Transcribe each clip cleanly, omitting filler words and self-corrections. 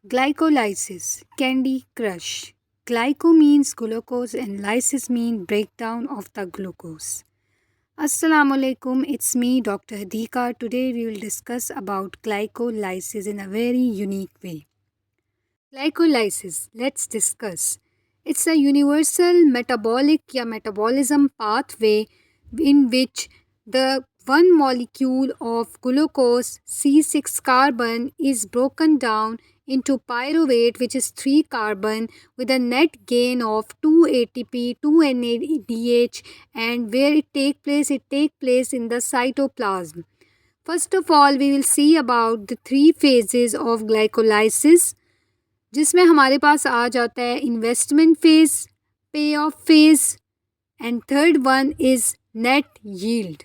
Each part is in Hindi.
Glycolysis, Candy Crush. Glyco means glucose and lysis means breakdown of the glucose. Assalamu alaikum, it's me Dr. Hadika. Today we will discuss about glycolysis in a very unique way. Glycolysis, let's discuss. It's a universal metabolic metabolism pathway in which the one molecule of glucose C6 carbon is broken down into pyruvate, which is 3 carbon, with a net gain of 2 ATP, 2 NADH, and where it takes place in the cytoplasm. First of all, we will see about the 3 phases of glycolysis, जिसमें हमारे पास आ जाता है इन्वेस्टमेंट फेज, पे off phase and third one is net yield.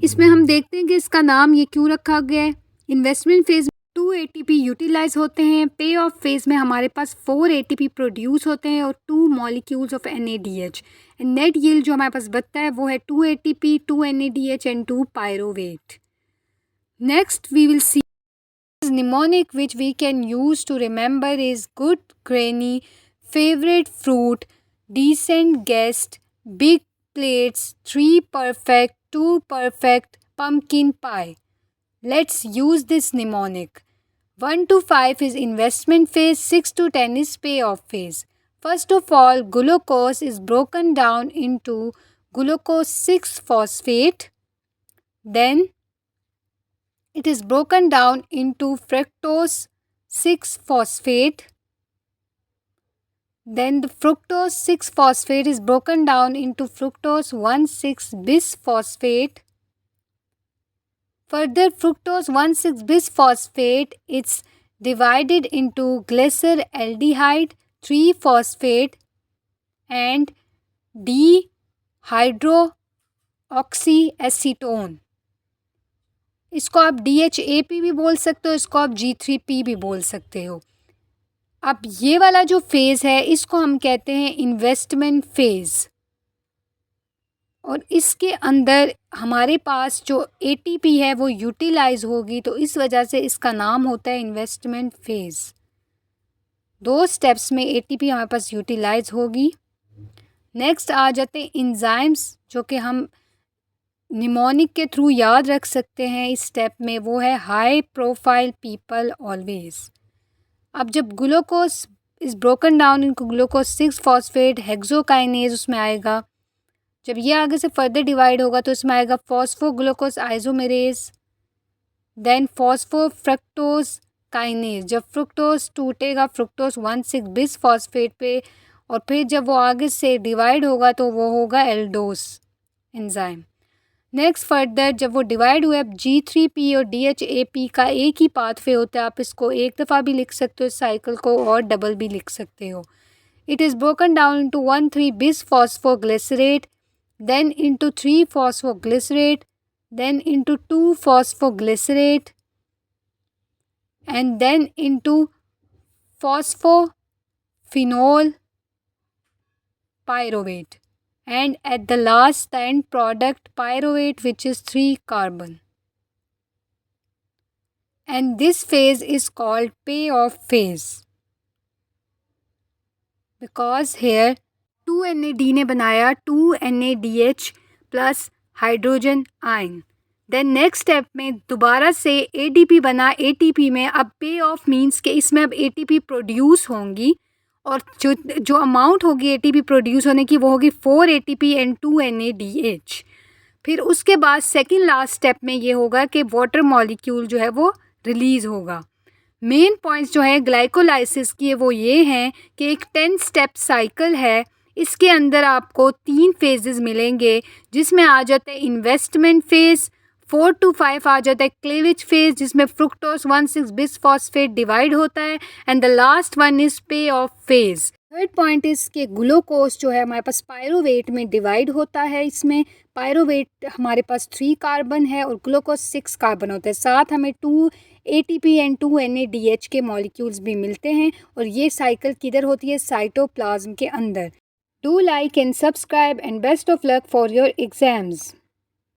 इसमें हम देखते हैं कि इसका नाम ये क्यों रखा गया है. इन्वेस्टमेंट फेज 2 ATP यूटिलाइज होते हैं. पे ऑफ फेज में हमारे पास 4 ATP प्रोड्यूस होते हैं और 2 molecules of NADH. And net yield जो हमारे पास बचता है वो है 2 ATP, 2 NADH and 2 pyruvate. Next we will see mnemonic which we can use to remember is good granny, favorite fruit, decent guest, big plates, 3 perfect, 2 perfect, pumpkin pie. Let's use this mnemonic. 1 to 5 is investment phase, 6 to 10 is payoff phase. First of all, glucose is broken down into glucose 6-phosphate. Then it is broken down into fructose 6-phosphate. Then the fructose 6-phosphate is broken down into fructose 1,6-bisphosphate. Further, fructose 1,6-bisphosphate is divided into glyceraldehyde 3-phosphate and dehydroxyacetone. इसको आप DHAP भी बोल सकते हो, इसको आप G3P भी बोल सकते हो. अब ये वाला जो फेज़ है इसको हम कहते हैं इन्वेस्टमेंट फेज़, और इसके अंदर हमारे पास जो ATP है वो यूटिलाइज होगी, तो इस वजह से इसका नाम होता है इन्वेस्टमेंट फेज़. 2 स्टेप्स में ATP हमारे पास यूटिलाइज होगी. नेक्स्ट आ जाते हैं इंजाइम्स, जो कि हम निमोनिक के थ्रू याद रख सकते हैं इस स्टेप में. वो है हाई प्रोफाइल पीपल ऑलवेज. अब जब ग्लूकोज इज़ ब्रोकन डाउन इनको ग्लूकोज 6-phosphate हेक्सोकाइनेज उसमें आएगा. जब ये आगे से फर्दर डिवाइड होगा तो इसमें आएगा फॉस्फोग्लूकोज आइसोमेरेज, देन फॉस्फोफ्रक्टोज काइनेज. जब फ्रुक्टोज टूटेगा फ्रुक्टोज 1,6-bisphosphate पे, और फिर जब वो आगे से डिवाइड होगा तो वो होगा एल्डोस एंजाइम. नेक्स्ट फर्दर जब वो डिवाइड हुए, अब G3P और DHAP का एक ही पाथवे होता है. आप इसको एक दफ़ा भी लिख सकते हो इस साइकिल को, और डबल भी लिख सकते हो. It is broken down into 1,3-bisphosphoglycerate, then into 3-phosphoglycerate, then into 2-phosphoglycerate and then into phosphophenol pyruvate. And at the last, the end product pyruvate, which is 3 carbon. And this phase is called payoff phase, because here 2 NAD ने बनाया 2 NADH plus hydrogen ion. Then next step में दोबारा से ADP बना ATP में. अब payoff means कि इसमें अब ATP प्रोड्यूस होंगी, और जो अमाउंट होगी ATP प्रोड्यूस होने की वो होगी 4 ATP एंड 2 NADH. फिर उसके बाद सेकंड लास्ट स्टेप में ये होगा कि वाटर मॉलिक्यूल जो है वो रिलीज़ होगा. मेन पॉइंट्स जो है ग्लाइकोलाइसिस की वो ये हैं कि एक 10 स्टेप साइकिल है. इसके अंदर आपको 3 फेजेस मिलेंगे, जिसमें आ जाता है इन्वेस्टमेंट फेज़. 4 to 5 आ जाता है क्लेवेज फेज, जिसमें फ्रुक्टोज 1,6-bisphosphate डिवाइड होता है, and the last one is pay off phase. Third point is कि ग्लूकोज जो है हमारे पास पायरोवेट में डिवाइड होता है. इसमें पायरोवेट हमारे पास 3 कार्बन है और ग्लूकोज 6 कार्बन होता है. साथ हमें 2 ATP एंड 2 NADH के मॉलिक्यूल्स भी मिलते हैं, और ये साइकिल किधर होती है? साइटोप्लाज्म के अंदर. Do like and subscribe and best of luck for your exams.